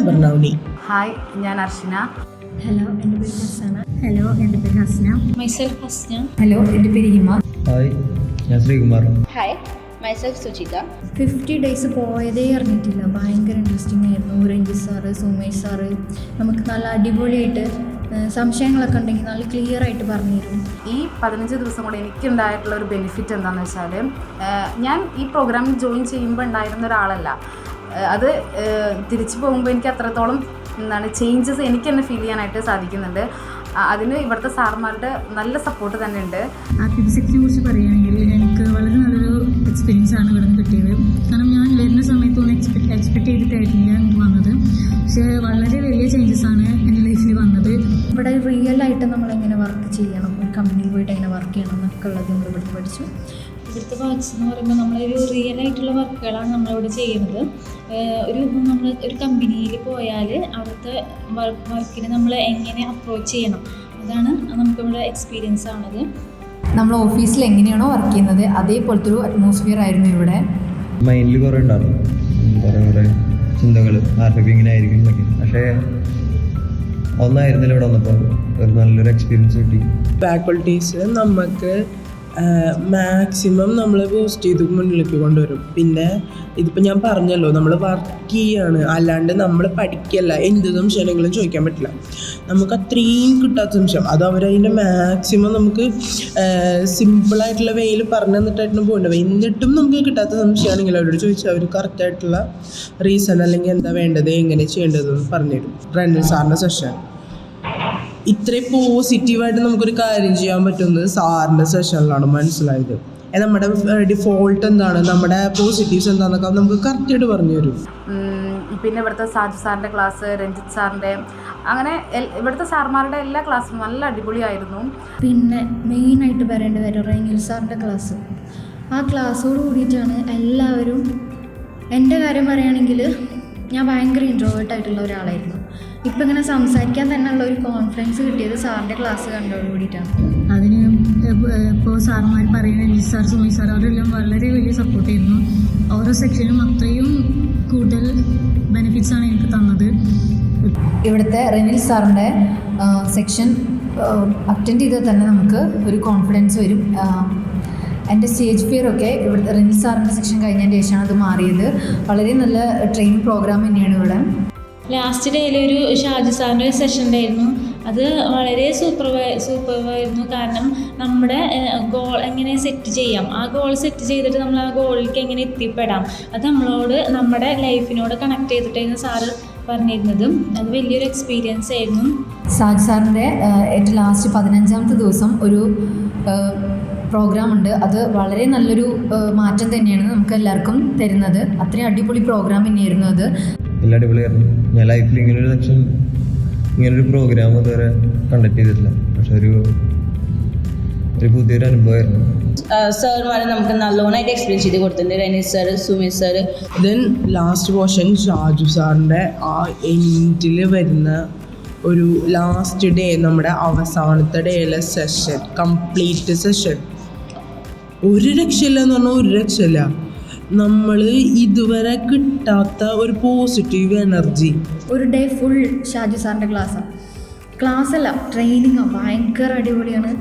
അപർണൗനി. Hi, ഞാൻ അർച്ചന. Hello, എൻ്റെ പേര് ഹസന. ഹലോ, എൻ്റെ പേര് ഹസ്ന. മൈസെൽഫ് ഹസ്ന. ഹലോ, എൻ്റെ പേര് ഹിമ. ഹായ്, ഞാൻ Sreekumar. Hi, myself Suchitha. 50 days പോയതേ അറിഞ്ഞിട്ടില്ല. ഭയങ്കര ഇൻട്രസ്റ്റിംഗ് ആയിരുന്നു. രഞ്ജിത്ത് സാറ്, സുമേഷ് സാറ് നമുക്ക് നല്ല അടിപൊളിയായിട്ട് സംശയങ്ങളൊക്കെ ഉണ്ടെങ്കിൽ നല്ല ക്ലിയർ ആയിട്ട് പറഞ്ഞു തരും. ഈ 15 ദിവസം കൂടെ എനിക്കുണ്ടായിട്ടുള്ള ഒരു ബെനിഫിറ്റ് എന്താണെന്ന് വെച്ചാൽ, ഞാൻ ഈ പ്രോഗ്രാമിൽ ജോയിൻ ചെയ്യുമ്പോൾ ഉണ്ടായിരുന്ന ഒരാളല്ല. അത് തിരിച്ചു പോകുമ്പോൾ എനിക്ക് അത്രത്തോളം ചേഞ്ചസ് എനിക്ക് തന്നെ ഫീൽ ചെയ്യാനായിട്ട് സാധിക്കുന്നുണ്ട്. അതിന് ഇവിടുത്തെ സാർമാരുടെ നല്ല സപ്പോർട്ട് തന്നെ ഉണ്ട്. ആർക്കിടെക്ചറിനെ കുറിച്ച് പറയുകയാണെങ്കിൽ എനിക്ക് വളരെ നല്ലൊരു എക്സ്പീരിയൻസ് ആണ് ഇവിടെ നിന്ന് കിട്ടിയത്. കാരണം ഞാൻ വരുന്ന സമയത്തൊന്നും എക്സ്പെക്ട് ചെയ്തിട്ടായിരുന്നു ഞാൻ വന്നത്. പക്ഷേ വളരെ വലിയ ചേഞ്ചസ് ആണ് എൻ്റെ ലൈഫിൽ വന്നത്. ഇവിടെ റിയൽ ആയിട്ട് നമ്മളെങ്ങനെ വർക്ക് ചെയ്യണം, ഒരു കമ്പനിയിൽ പോയിട്ട് എങ്ങനെ വർക്ക് ചെയ്യണം എന്നൊക്കെ ഉള്ളത് നമ്മൾ ഇവിടുത്തെ പഠിച്ചു. ഇവിടുത്തെ വർക്ക്സ് എന്ന് പറയുമ്പോൾ നമ്മളൊരു റിയൽ ആയിട്ടുള്ള വർക്കുകളാണ് നമ്മളിവിടെ ചെയ്യുന്നത്. നമ്മൾ ഒരു കമ്പനിയിൽ പോയാൽ അവിടുത്തെ വർക്കിന് നമ്മൾ എങ്ങനെ അപ്രോച്ച് ചെയ്യണം, അതാണ് നമുക്കിവിടെ എക്സ്പീരിയൻസ് ആണത്. നമ്മൾ ഓഫീസിൽ എങ്ങനെയാണോ വർക്ക് ചെയ്യുന്നത് അതേപോലത്തെ ഒരു അറ്റ്മോസ്ഫിയർ ആയിരുന്നു ഇവിടെ. മൈൻഡിൽ കുറേ ഉണ്ടായിരുന്നു, കുറേ ചിന്തകൾ ആർക്കൊക്കെ ഇങ്ങനെ ആയിരിക്കും എന്നൊക്കെ. പക്ഷേ ഒന്നായിരുന്നില്ല ഇവിടെ വന്നപ്പോൾ ഒരു നല്ലൊരു എക്സ്പീരിയൻസ് കിട്ടി. ഫാക്കൽറ്റീസ് നമുക്ക് മാക്സിമം നമ്മൾ ബൂസ്റ്റ് ചെയ്ത് മുന്നിലേക്ക് കൊണ്ടുവരും. പിന്നെ ഇതിപ്പോൾ ഞാൻ പറഞ്ഞല്ലോ, നമ്മൾ വർക്ക് ചെയ്യാണ്, അല്ലാണ്ട് നമ്മൾ പഠിക്കല്ല. എന്ത് സംശയങ്ങളും ചോദിക്കാൻ പറ്റില്ല. നമുക്ക് അത്രയും കിട്ടാത്ത സംശയം അത് അവരതിൻ്റെ മാക്സിമം നമുക്ക് സിമ്പിളായിട്ടുള്ള വേയിൽ പറഞ്ഞു തന്നിട്ടായിരുന്നു പോകേണ്ടത്. എന്നിട്ടും നമുക്ക് കിട്ടാത്ത സംശയമാണെങ്കിൽ അവരോട് ചോദിച്ചാൽ അവർ കറക്റ്റായിട്ടുള്ള റീസൺ അല്ലെങ്കിൽ എന്താ വേണ്ടത്, എങ്ങനെ ചെയ്യേണ്ടതെന്ന് പറഞ്ഞുതരും. റെനിൽ സാറിൻ്റെ സെഷൻ ഇത്രയും പോസിറ്റീവായിട്ട് നമുക്കൊരു കാര്യം ചെയ്യാൻ പറ്റുന്നത് സാറിൻ്റെ സെഷനിലാണ് മനസ്സിലായത്. നമ്മുടെ ഡിഫോൾട്ട് എന്താണ്, നമ്മുടെ പോസിറ്റീവ്സ് എന്താണെന്നൊക്കെ നമുക്ക് കറക്റ്റായിട്ട് പറഞ്ഞു തരും. പിന്നെ ഇവിടുത്തെ സാജു സാറിൻ്റെ ക്ലാസ്, രഞ്ജിത്ത് സാറിൻ്റെ, അങ്ങനെ ഇവിടുത്തെ സാർമാരുടെ എല്ലാ ക്ലാസ്സും നല്ല അടിപൊളിയായിരുന്നു. പിന്നെ മെയിനായിട്ട് പറയേണ്ട കാര്യം റെനിൽ സാറിൻ്റെ ക്ലാസ്. ആ ക്ലാസ്സോട് കൂടിയിട്ടാണ് എല്ലാവരും, എൻ്റെ കാര്യം പറയുകയാണെങ്കിൽ ഞാൻ ഭയങ്കര ഇൻട്രോവേർട്ടായിട്ടുള്ള ഒരാളായിരുന്നു. ഇപ്പം ഇങ്ങനെ സംസാരിക്കാൻ തന്നെയുള്ള ഒരു കോൺഫിഡൻസ് കിട്ടിയത് സാറിൻ്റെ ക്ലാസ് കണ്ടോട് കൂടിയിട്ടാണ്. അതിന് ഇപ്പോൾ സാറുമാർ പറയുന്ന രഞ്ജിത്ത് സാർ, സുമേഷ് സാർ അവരെല്ലാം വളരെ വലിയ സപ്പോർട്ട് ചെയ്യുന്നു. ഓരോ സെക്ഷനും അത്രയും കൂടുതൽ ബെനിഫിറ്റ്സാണ് എനിക്ക് തന്നത്. ഇവിടുത്തെ റെനിൽ സാറിൻ്റെ സെക്ഷൻ അറ്റൻഡ് ചെയ്താൽ തന്നെ നമുക്ക് ഒരു കോൺഫിഡൻസ് വരും. എൻ്റെ സ്റ്റേജ് ഫിയറൊക്കെ ഇവിടുത്തെ റെനിൽ സാറിൻ്റെ സെക്ഷൻ കഴിഞ്ഞതിന് ശേഷമാണ് അത് മാറിയത്. വളരെ നല്ല ട്രെയിനിങ് പ്രോഗ്രാം തന്നെയാണ് ഇവിടെ. ലാസ്റ്റ് ഡേയിൽ ഒരു ഷാജി സാറിൻ്റെ സെഷൻ ഉണ്ടായിരുന്നു. അത് വളരെ സൂപ്പർവായിരുന്നു. കാരണം നമ്മുടെ ഗോൾ എങ്ങനെ സെറ്റ് ചെയ്യാം, ആ ഗോൾ സെറ്റ് ചെയ്തിട്ട് നമ്മൾ ആ ഗോളിലേക്ക് എങ്ങനെ എത്തിപ്പെടാം, അത് നമ്മളോട് നമ്മുടെ ലൈഫിനോട് കണക്ട് ചെയ്തിട്ടായിരുന്നു സാറ് പറഞ്ഞിരുന്നതും. അത് വലിയൊരു എക്സ്പീരിയൻസ് ആയിരുന്നു. ഷാജി സാറിൻ്റെ എൻ്റെ ലാസ്റ്റ് 15ാമത്തെ ദിവസം ഒരു പ്രോഗ്രാം ഉണ്ട്. അത് വളരെ നല്ലൊരു മാറ്റം തന്നെയാണ് നമുക്ക് എല്ലാവർക്കും തരുന്നത്. അത്രയും അടിപൊളി പ്രോഗ്രാം തന്നെയായിരുന്നു അത്. എല്ലാം അടിപൊളിയായിരുന്നു. ഞാൻ ലൈഫിൽ ഇങ്ങനൊരു സെക്ഷൻ, ഇങ്ങനൊരു പ്രോഗ്രാം ഇതുവരെ കണ്ടക്ട് ചെയ്തിട്ടില്ല. പക്ഷെ ഒരു പുതിയൊരു അനുഭവമായിരുന്നു. സാറുമാരെ നമുക്ക് നല്ലോണമായിട്ട് എക്സ്പീരിയൻസ് ചെയ്ത് കൊടുത്തിട്ടുണ്ട്. Ranil sir, Sumesh sir. Then last portion Shaju സാറിൻ്റെ ആ എൻഡിൽ വരുന്ന ഒരു ലാസ്റ്റ് ഡേ, നമ്മുടെ അവസാനത്തെ ഡേയിലെ സെഷൻ, കംപ്ലീറ്റ് സെഷൻ ഒരു രക്ഷയില്ല എന്ന് പറഞ്ഞാൽ ഒരു രക്ഷയില്ല. നമ്മൾ ഇതുവരെ കിട്ടാത്ത ഒരു പോസിറ്റീവ് എനർജി. ഒരു ഡേ ഫുൾ ഷാജു സാറിൻ്റെ ക്ലാസ്സല്ല ട്രെയിനിങ്ങാണ്. ഭയങ്കര അടിപൊളിയാണ്.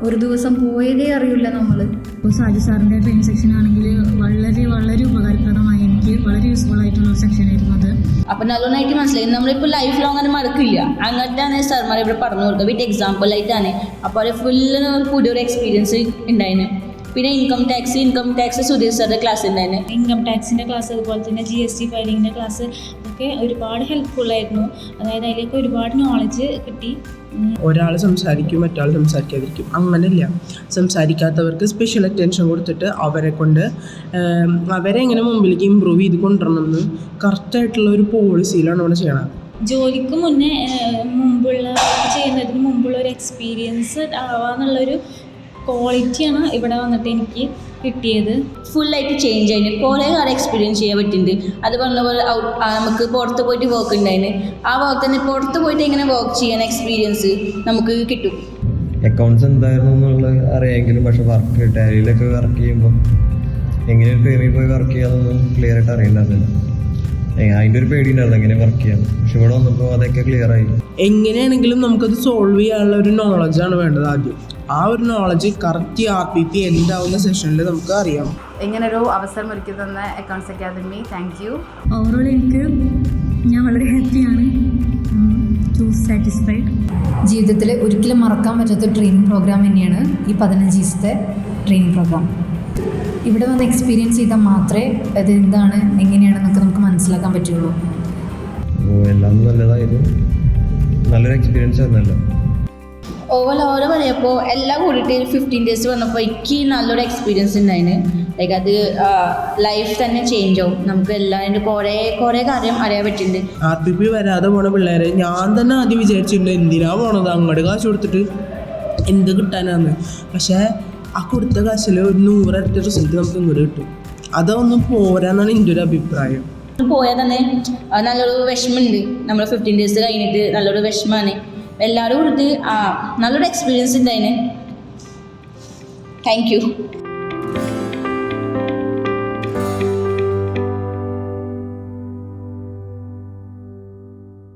ഒരു ദിവസം പോയതേ അറിയില്ല നമ്മൾ. ഇപ്പോൾ ഷാജു സാറിൻ്റെ ട്രെയിനിങ് സെക്ഷൻ ആണെങ്കിൽ വളരെ വളരെ ഉപകാരപ്രദമായി. എനിക്ക് വളരെ യൂസ്ഫുൾ ആയിട്ടുള്ള ഒരു സെക്ഷനായിരുന്നു അത്. അപ്പം നല്ലോണമായിട്ട് മനസ്സിലായി. നമ്മളിപ്പോൾ ലൈഫ് ലോങ് അങ്ങനെ മറക്കില്ല. അങ്ങനത്താണ് സാർമാർ ഇവിടെ പറഞ്ഞു കൊടുക്കുക. വിത്ത് എക്സാമ്പിളായിട്ടാണ്. അപ്പോൾ അത് ഫുള്ള് പുതിയൊരു എക്സ്പീരിയൻസ് ഉണ്ടായിരുന്നു. പിന്നെ ഇൻകം ടാക്സ് സുധീർ സാറിൻ്റെ ക്ലാസ് ഉണ്ടായിരുന്നു. ഇൻകം ടാക്സിൻ്റെ ക്ലാസ്, അതുപോലെ തന്നെ GST ഫയലിങ്ങിൻ്റെ ക്ലാസ് ഒക്കെ ഒരുപാട് ഹെൽപ്ഫുള്ളായിരുന്നു. അതായത് അതിലേക്ക് ഒരുപാട് നോളജ് കിട്ടി. ഒരാൾ സംസാരിക്കും, മറ്റാൾ സംസാരിക്കാതിരിക്കും, അങ്ങനെയില്ല. സംസാരിക്കാത്തവർക്ക് സ്പെഷ്യൽ അറ്റൻഷൻ കൊടുത്തിട്ട് അവരെ എങ്ങനെ മുമ്പിലേക്ക് ഇമ്പ്രൂവ് ചെയ്ത് കൊണ്ടുവരണമെന്ന് കറക്റ്റായിട്ടുള്ള ഒരു പോളിസിയിലാണ് ഇവിടെ ചെയ്യണം. ജോലിക്ക് ചെയ്യുന്നതിന് മുമ്പുള്ള ഒരു എക്സ്പീരിയൻസ് ആവാന്നുള്ളൊരു ക്വാളിറ്റിയാണ് ഇവിടെ വന്നിട്ട് എനിക്ക് കിട്ടിയത്. ഫുള്ളായിട്ട് ചേഞ്ച് ആയിരുന്നു. കുറേ കാലം എക്സ്പീരിയൻസ് ചെയ്യാൻ പറ്റുന്നുണ്ട്. അത് പറഞ്ഞ പോലെ നമുക്ക് പുറത്ത് പോയിട്ട് വർക്ക് ഉണ്ടായിരുന്നു. ആ വർക്ക് തന്നെ പുറത്ത് പോയിട്ട് എങ്ങനെ വർക്ക് ചെയ്യാൻ എക്സ്പീരിയൻസ് നമുക്ക് കിട്ടും. അക്കൗണ്ട്സ് എന്തായിരുന്നു എന്നുള്ളത് അറിയാമെങ്കിലും പക്ഷെ വർക്ക് ടാലിയിലൊക്കെ വർക്ക് ചെയ്യുമ്പോൾ എങ്ങനെ ഒരു ഫേമിൽ പോയി വർക്ക് ചെയ്യാമെന്നൊന്നും ക്ലിയർ ആയിട്ട് അറിയണ്ടായിരുന്നില്ല. അതിൻ്റെ ഒരു പേടി ഉണ്ടായിരുന്നു എങ്ങനെ വർക്ക് ചെയ്യാൻ. പക്ഷെ ഇവിടെ വന്നപ്പോൾ അതൊക്കെ ക്ലിയർ ആയി. എങ്ങനെയാണെങ്കിലും നമുക്കത് സോൾവ് ചെയ്യാനുള്ള ഒരു നോളജാണ് വേണ്ടത് ആദ്യം. ആ ഒരു നോളജ് കറക്റ്റ് RPP എന്താവുന്ന സെഷനിൽ നമുക്ക് അറിയാം. ഇങ്ങനൊരു അവസരം ഒരുക്കി തന്ന accounts academy thank you. Overall ഞാൻ വളരെ ഹാപ്പിയാണ്, സാറ്റിസ്ഫൈഡ്. ജീവിതത്തിൽ ഒരിക്കലും മറക്കാൻ പറ്റാത്ത ട്രെയിനിങ് പ്രോഗ്രാം തന്നെയാണ് ഈ 15 ദിവസത്തെ ട്രെയിനിങ് പ്രോഗ്രാം. ഇവിടെ വന്ന് എക്സ്പീരിയൻസ് ചെയ്താൽ മാത്രമേ അത് എന്താണ് എങ്ങനെയാണെന്നൊക്കെ നമുക്ക് മനസ്സിലാക്കാൻ പറ്റുള്ളൂ. അപ്പോൾ എല്ലാം നല്ലതായിരുന്നു, നല്ലൊരു എക്സ്പീരിയൻസ് ആയിരുന്നല്ലോ. ഓവറോൾ പറയുമ്പോൾ എല്ലാം കൂടിയിട്ട് 15 ഡേയ്സ് വന്നപ്പോൾ എനിക്ക് നല്ലൊരു എക്സ്പീരിയൻസ് ഉണ്ടായിരുന്നു. ലൈക്ക് അത് ലൈഫ് തന്നെ ചേഞ്ച് ആവും. നമുക്ക് എല്ലാവരും കുറേ കാര്യം അറിയാൻ പറ്റുന്നുണ്ട്. RPP വരാതെ പോണ പിള്ളേരെ ഞാൻ തന്നെ ആദ്യം വിചാരിച്ചിട്ടുണ്ട് എന്തിനാ പോണത്, അങ്ങോട്ട് കാശ് കൊടുത്തിട്ട് എന്ത് കിട്ടാനാന്ന്. പക്ഷേ ആ കൊടുത്ത കാശിൽ ഒരു 100 ഇരട്ടി റിസൾട്ട് നമുക്ക് ഇങ്ങോട്ട് കിട്ടും. അതൊന്നും പോരാന്നാണ് എൻ്റെ ഒരു അഭിപ്രായം. പോയാൽ തന്നെ നല്ലൊരു വിഷമമുണ്ട്. നമ്മൾ 15 ഡേയ്സ് കഴിഞ്ഞിട്ട് നല്ലൊരു വിഷമമാണ്. എല്ലാവരും കൊടുത്ത് നല്ലൊരു എക്സ്പീരിയൻസ് ഉണ്ടായിരുന്നു. Thank you.